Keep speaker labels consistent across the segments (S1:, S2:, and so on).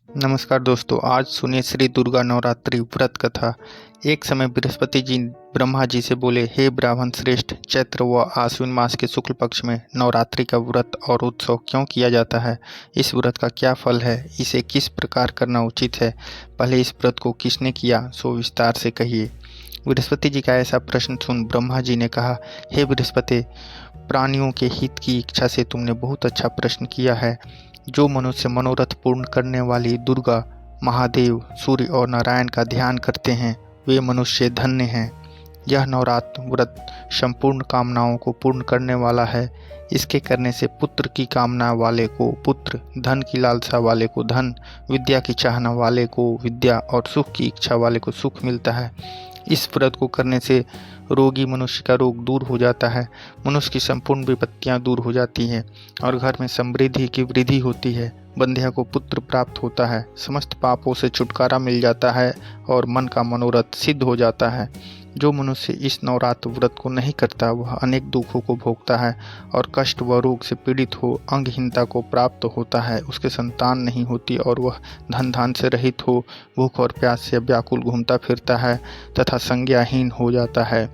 S1: नमस्कार दोस्तों, आज सुनिए श्री दुर्गा नवरात्रि व्रत कथा। एक समय बृहस्पति जी ब्रह्मा जी से बोले, हे ब्राह्मण श्रेष्ठ, चैत्र व आश्विन मास के शुक्ल पक्ष में नवरात्रि का व्रत और उत्सव क्यों किया जाता है? इस व्रत का क्या फल है? इसे किस प्रकार करना उचित है? पहले इस व्रत को किसने किया, सो विस्तार से कहिए। बृहस्पति जी का ऐसा प्रश्न सुन ब्रह्मा जी ने कहा, हे बृहस्पति, प्राणियों के हित की इच्छा से तुमने बहुत अच्छा प्रश्न किया है। जो मनुष्य मनोरथ पूर्ण करने वाली दुर्गा, महादेव, सूर्य और नारायण का ध्यान करते हैं, वे मनुष्य धन्य हैं। यह नवरात्र व्रत संपूर्ण कामनाओं को पूर्ण करने वाला है। इसके करने से पुत्र की कामना वाले को पुत्र, धन की लालसा वाले को धन, विद्या की चाहना वाले को विद्या और सुख की इच्छा वाले को सुख मिलता है। इस व्रत को करने से रोगी मनुष्य का रोग दूर हो जाता है, मनुष्य की संपूर्ण विपत्तियां दूर हो जाती हैं और घर में समृद्धि की वृद्धि होती है। बंध्या को पुत्र प्राप्त होता है, समस्त पापों से छुटकारा मिल जाता है और मन का मनोरथ सिद्ध हो जाता है। जो मनुष्य इस नवरात्र व्रत को नहीं करता, वह अनेक दुखों को भोगता है और कष्ट व रोग से पीड़ित हो अंगहीनता को प्राप्त होता है। उसके संतान नहीं होती और वह धन धान से रहित हो भूख और प्यास से व्याकुल घूमता फिरता है तथा संज्ञाहीन हो जाता है।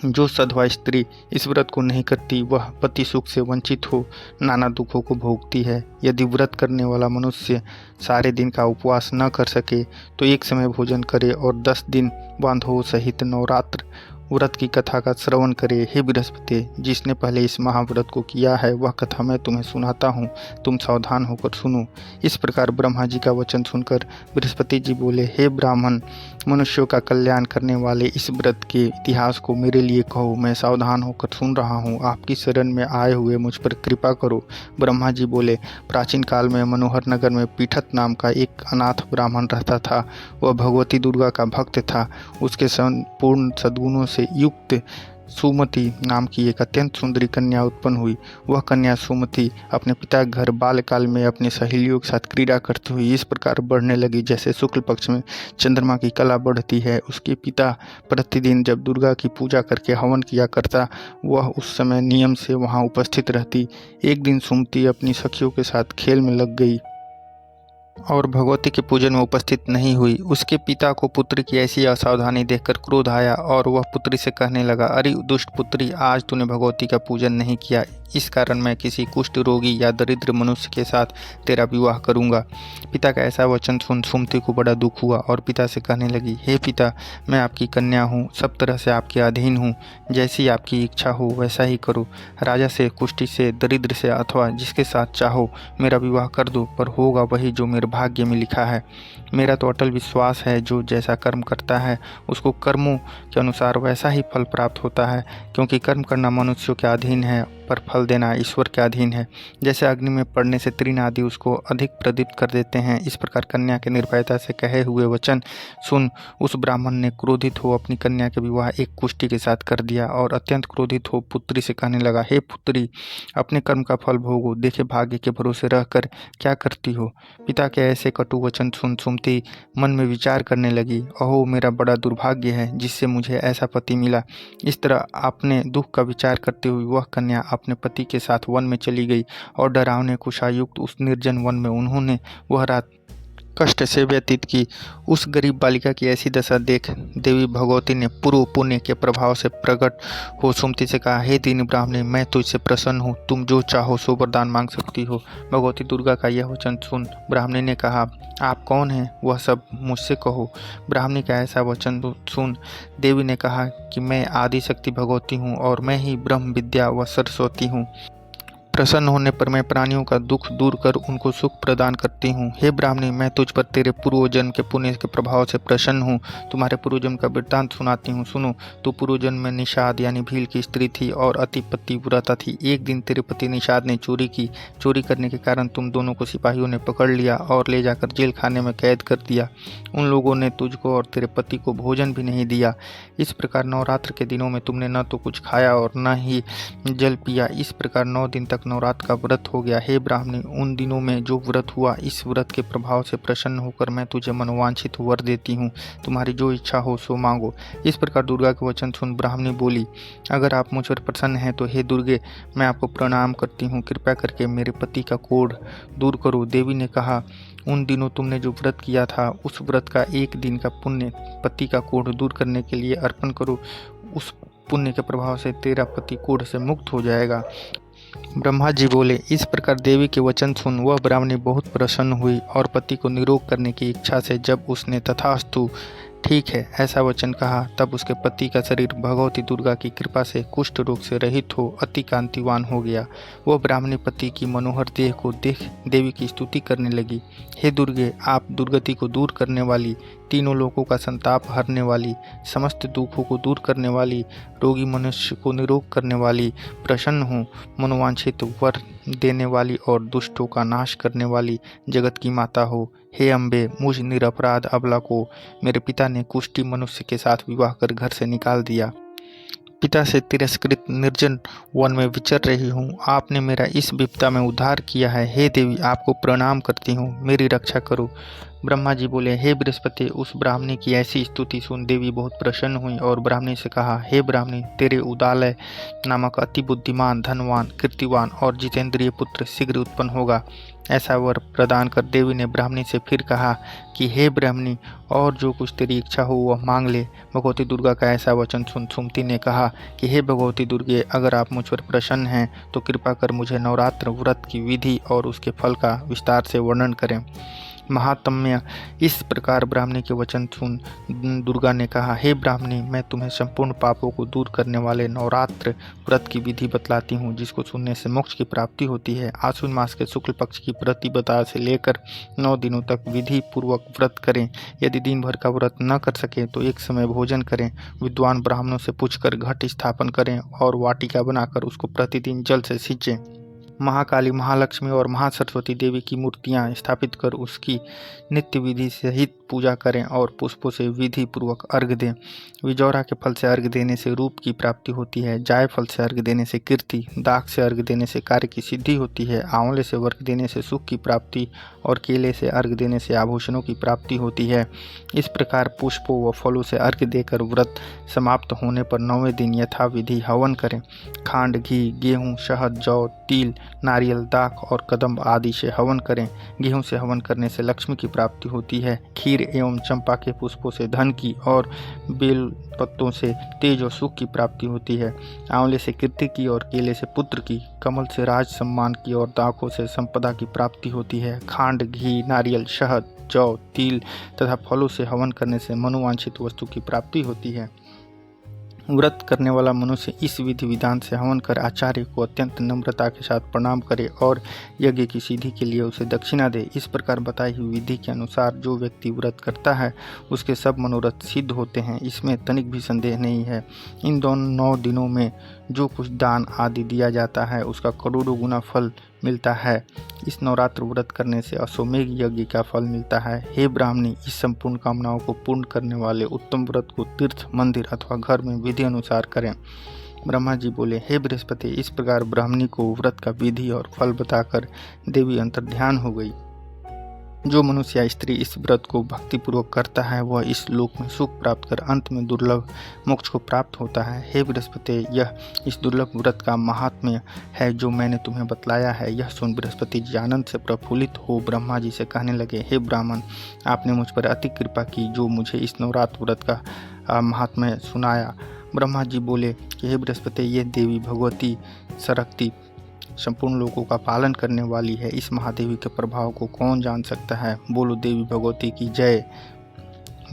S1: जो सधवा स्त्री इस व्रत को नहीं करती, वह पति सुख से वंचित हो नाना दुखों को भोगती है। यदि व्रत करने वाला मनुष्य सारे दिन का उपवास न कर सके तो एक समय भोजन करे और 10 दिन बांधवों सहित नवरात्र व्रत की कथा का श्रवण करे। हे बृहस्पति, जिसने पहले इस महाव्रत को किया है, वह कथा मैं तुम्हें सुनाता हूँ, तुम सावधान होकर सुनो। इस प्रकार ब्रह्मा जी का वचन सुनकर बृहस्पति जी बोले, हे ब्राह्मण, मनुष्यों का कल्याण करने वाले इस व्रत के इतिहास को मेरे लिए कहो। मैं सावधान होकर सुन रहा हूँ। आपकी शरण में आए हुए मुझ पर कृपा करो। ब्रह्मा जी बोले, प्राचीन काल में मनोहर नगर में पीठत नाम का एक अनाथ ब्राह्मण रहता था। वह भगवती दुर्गा का भक्त था। उसके संपूर्ण सद्गुणों से युक्त सुमति नाम की एक अत्यंत सुंदरी कन्या उत्पन्न हुई। वह कन्या सुमति अपने पिता के घर बाल्यकाल में अपनी सहेलियों के साथ क्रीड़ा करती हुई इस प्रकार बढ़ने लगी जैसे शुक्ल पक्ष में चंद्रमा की कला बढ़ती है। उसके पिता प्रतिदिन जब दुर्गा की पूजा करके हवन किया करता, वह उस समय नियम से वहां उपस्थित रहती। एक दिन सुमति अपनी सखियों के साथ खेल में लग गई और भगवती के पूजन में उपस्थित नहीं हुई। उसके पिता को पुत्री की ऐसी असावधानी देखकर क्रोध आया और वह पुत्री से कहने लगा, अरे दुष्ट पुत्री, आज तूने भगवती का पूजन नहीं किया, इस कारण मैं किसी कुष्ठ रोगी या दरिद्र मनुष्य के साथ तेरा विवाह करूंगा। पिता का ऐसा वचन सुन सुमति को बड़ा दुख हुआ और पिता से कहने लगी, हे पिता, मैं आपकी कन्या हूँ, सब तरह से आपके अधीन हूँ, जैसी आपकी इच्छा हो वैसा ही करो। राजा से, कुष्ठी से, दरिद्र से अथवा जिसके साथ चाहो मेरा विवाह कर दो, पर होगा वही जो मेरे भाग्य में लिखा है। मेरा तो अटल विश्वास है, जो जैसा कर्म करता है उसको कर्मों के अनुसार वैसा ही फल प्राप्त होता है, क्योंकि कर्म करना मनुष्यों के अधीन है पर फल देना ईश्वर के अधीन है। जैसे अग्नि में पड़ने से तृण आदि उसको अधिक प्रदीप्त कर देते हैं, इस प्रकार कन्या के निर्भयता से कहे हुए वचन सुन उस ब्राह्मण ने क्रोधित हो अपनी कन्या के विवाह एक कुष्ठी के साथ कर दिया और अत्यंत क्रोधित हो पुत्री से कहने लगा, हे पुत्री, अपने कर्म का फल भोगो, देखे भाग्य के भरोसे रहकर क्या करती हो। पिता के ऐसे कटु वचन सुन सुमति मन में विचार करने लगी, अहो मेरा बड़ा दुर्भाग्य है जिससे मुझे ऐसा पति मिला। इस तरह अपने दुख का विचार करते हुए वह कन्या अपने पति के साथ वन में चली गई और डरावने कुशायुक्त उस निर्जन वन में उन्होंने वह रात कष्ट से व्यतीत की। उस गरीब बालिका की ऐसी दशा देख देवी भगवती ने पूर्व पुण्य के प्रभाव से प्रकट हो सुमति से कहा, हे दीन ब्राह्मणी, मैं तुझसे प्रसन्न हूँ, तुम जो चाहो सो वरदान मांग सकती हो। भगवती दुर्गा का यह वचन सुन ब्राह्मणी ने कहा, आप कौन हैं, वह सब मुझसे कहो। ब्राह्मणी का ऐसा वचन सुन देवी ने कहा कि मैं आदि शक्ति भगवती हूँ और मैं ही ब्रह्म विद्या व सरस्वती हूँ। प्रसन्न होने पर मैं प्राणियों का दुख दूर कर उनको सुख प्रदान करती हूँ। हे ब्राह्मणी, मैं तुझ पर तेरे पूर्वजन्म के पुण्य के प्रभाव से प्रसन्न हूँ। तुम्हारे पूर्वजन्म का वृत्तांत सुनाती हूँ, सुनो। तू पूर्वजन्म में निषाद यानी भील की स्त्री थी और अति पतिव्रता थी। एक दिन तेरे पति निषाद ने चोरी की। चोरी करने के कारण तुम दोनों को सिपाहियों ने पकड़ लिया और ले जाकर जेल खाने में कैद कर दिया। उन लोगों ने तुझको और तेरे पति को भोजन भी नहीं दिया। इस प्रकार नवरात्र के दिनों में तुमने न तो कुछ खाया और न ही जल पिया। इस प्रकार 9 दिन तक नवरात्र का व्रत हो गया। हे ब्राह्मणी, उन दिनों में जो व्रत हुआ, इस व्रत के प्रभाव से प्रसन्न होकर मैं तुझे मनोवांछित वर देती हूँ। तुम्हारी जो इच्छा हो सो मांगो। इस प्रकार दुर्गा के वचन सुन ब्राह्मणी बोली, अगर आप मुझ पर प्रसन्न हैं तो हे दुर्गे, मैं आपको प्रणाम करती हूँ। कृपया करके मेरे पति का कोढ़ दूर करो। देवी ने कहा, उन दिनों तुमने जो व्रत किया था, उस व्रत का एक दिन का पुण्य पति का कोढ़ दूर करने के लिए अर्पण करो। उस पुण्य के प्रभाव से तेरा पति कोढ़ से मुक्त हो जाएगा। ब्रह्मा जी बोले। इस प्रकार देवी के वचन सुन वह ब्राह्मणी बहुत प्रसन्न हुई और पति को निरोग करने की इच्छा से जब उसने तथास्तु ठीक है ऐसा वचन कहा, तब उसके पति का शरीर भगवती दुर्गा की कृपा से कुष्ठ रोग से रहित हो अति कांतिवान हो गया। वह ब्राह्मणी पति की मनोहर देह को देख देवी की स्तुति करने लगी। हे दुर्गे, आप दुर्गति को दूर करने वाली, तीनों लोगों का संताप हरने वाली, समस्त दुखों को दूर करने वाली, रोगी मनुष्य को निरोग करने वाली, प्रसन्न हो, मनोवांछित वर देने वाली और दुष्टों का नाश करने वाली जगत की माता हो। हे अम्बे, मुझ निरपराध अबला को मेरे पिता ने कुष्ठी मनुष्य के साथ विवाह कर घर से निकाल दिया। पिता से तिरस्कृत निर्जन वन में विचर रही हूँ। आपने मेरा इस विपदा में उद्धार किया है। हे देवी, आपको प्रणाम करती हूँ, मेरी रक्षा करो। ब्रह्मा जी बोले, हे बृहस्पति, उस ब्राह्मणी की ऐसी स्तुति सुन देवी बहुत प्रसन्न हुई और ब्राह्मणी से कहा, हे ब्राह्मणी, तेरे उदालय नामक अति बुद्धिमान, धनवान, कीर्तिवान और जितेंद्रिय पुत्र शीघ्र उत्पन्न होगा। ऐसा वर प्रदान कर देवी ने ब्राह्मणी से फिर कहा कि हे ब्राह्मणी, और जो कुछ तेरी इच्छा हो वह मांग ले। भगवती दुर्गा का ऐसा वचन सुन सुमति ने कहा कि हे भगवती दुर्गे, अगर आप मुझ पर प्रसन्न हैं तो कृपा कर मुझे नवरात्र व्रत की विधि और उसके फल का विस्तार से वर्णन करें। महात्म्य। इस प्रकार ब्राह्मणी के वचन सुन दुर्गा ने कहा, हे ब्राह्मणी, मैं तुम्हें संपूर्ण पापों को दूर करने वाले नवरात्र व्रत की विधि बतलाती हूँ, जिसको सुनने से मोक्ष की प्राप्ति होती है। आश्विन मास के शुक्ल पक्ष की प्रतिपदा से लेकर 9 दिनों तक विधि पूर्वक व्रत करें। यदि दिन भर का व्रत न कर सके तो एक समय भोजन करें। विद्वान ब्राह्मणों से पूछकर घट स्थापन करें और वाटिका बनाकर उसको प्रतिदिन जल से सींचें। महाकाली, महालक्ष्मी और महासरस्वती देवी की मूर्तियां स्थापित कर उसकी नित्य विधि सहित पूजा करें और पुष्पों से विधि पूर्वक अर्घ्य दें। विजौरा के फल से अर्घ्य देने से रूप की प्राप्ति होती है। जाय फल से अर्घ्य देने से कीर्ति, दाख से अर्घ्य देने से कार्य की सिद्धि होती है, आंवले से अर्घ्य देने से सुख की प्राप्ति और केले से अर्घ्य देने से आभूषणों की प्राप्ति होती है। इस प्रकार पुष्पों व फलों से अर्घ्य देकर व्रत समाप्त होने पर 9वें दिन यथाविधि हवन करें। खांड, घी, गेहूँ, शहद, जौ, तिल, नारियल, दाख और कदम्ब आदि से हवन करें। गेहूं से हवन करने से लक्ष्मी की प्राप्ति होती है। खीर एवं चंपा के पुष्पों से धन की और बेल पत्तों से तेज और सुख की प्राप्ति होती है। आंवले से कीर्ति की और केले से पुत्र की, कमल से राज सम्मान की और दाखों से संपदा की प्राप्ति होती है। खांड, घी, नारियल, शहद, जौ, तिल तथा फलों से हवन करने से मनोवांछित वस्तु की प्राप्ति होती है। व्रत करने वाला मनुष्य इस विधि विधान से हवन कर आचार्य को अत्यंत नम्रता के साथ प्रणाम करे और यज्ञ की सिद्धि के लिए उसे दक्षिणा दे। इस प्रकार बताई हुई विधि के अनुसार जो व्यक्ति व्रत करता है उसके सब मनोरथ सिद्ध होते हैं, इसमें तनिक भी संदेह नहीं है। इन दोनों 9 दिनों में जो कुछ दान आदि दिया जाता है उसका करोड़ों गुना फल मिलता है। इस नवरात्र व्रत करने से अश्वमेघ यज्ञ का फल मिलता है। हे ब्राह्मणी, इस संपूर्ण कामनाओं को पूर्ण करने वाले उत्तम व्रत को तीर्थ, मंदिर अथवा घर में विधि अनुसार करें। ब्रह्मा जी बोले, हे बृहस्पति, इस प्रकार ब्राह्मणी को व्रत का विधि और फल बताकर देवी अंतर्ध्यान हो गई। जो मनुष्य या स्त्री इस व्रत को भक्तिपूर्वक करता है वह इस लोक में सुख प्राप्त कर अंत में दुर्लभ मोक्ष को प्राप्त होता है। हे बृहस्पति, यह इस दुर्लभ व्रत का महात्म्य है जो मैंने तुम्हें बतलाया है। यह सुन बृहस्पति जी आनंद से प्रफुल्लित हो ब्रह्मा जी से कहने लगे, हे ब्राह्मण, आपने मुझ पर अति कृपा की जो मुझे इस नवरात्र व्रत का महात्म्य सुनाया। ब्रह्मा जी बोले कि हे बृहस्पति, ये देवी भगवती शक्ति संपूर्ण लोगों का पालन करने वाली है। इस महादेवी के प्रभाव को कौन जान सकता है। बोलो देवी भगवती की जय।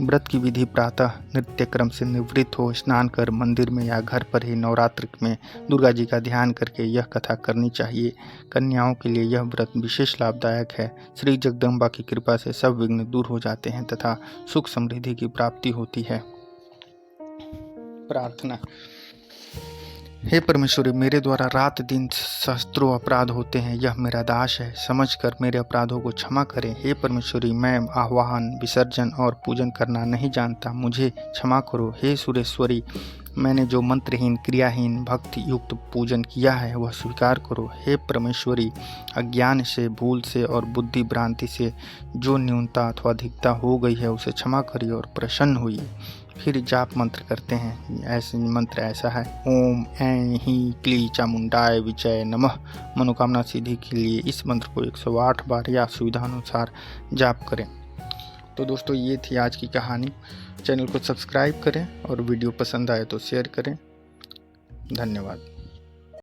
S1: व्रत की विधि प्रातः नित्य क्रम से निवृत्त हो स्नान कर मंदिर में या घर पर ही नवरात्र में दुर्गा जी का ध्यान करके यह कथा करनी चाहिए। कन्याओं के लिए यह व्रत विशेष लाभदायक है। श्री जगदम्बा की कृपा से सब विघ्न दूर हो जाते हैं तथा सुख समृद्धि की प्राप्ति होती है। प्रार्थना। हे परमेश्वरी, मेरे द्वारा रात दिन सहस्त्रों अपराध होते हैं, यह मेरा दास है, समझकर मेरे अपराधों को क्षमा करें। हे परमेश्वरी, मैं आह्वान, विसर्जन और पूजन करना नहीं जानता, मुझे क्षमा करो। हे सुरेश्वरी, मैंने जो मंत्रहीन, क्रियाहीन, भक्ति युक्त पूजन किया है वह स्वीकार करो। हे परमेश्वरी, अज्ञान से, भूल से और बुद्धि भ्रांति से जो न्यूनता अथवा अधिकता हो गई है उसे क्षमा करिए और प्रसन्न होइए। फिर जाप मंत्र करते हैं। ऐसे मंत्र ऐसा है, ओम ऐं ही क्ली चामुंडाय विजय नमः। मनोकामना सिद्धि के लिए इस मंत्र को 108 बार या सुविधानुसार जाप करें। तो दोस्तों, ये थी आज की कहानी। चैनल को सब्सक्राइब करें और वीडियो पसंद आए तो शेयर करें। धन्यवाद।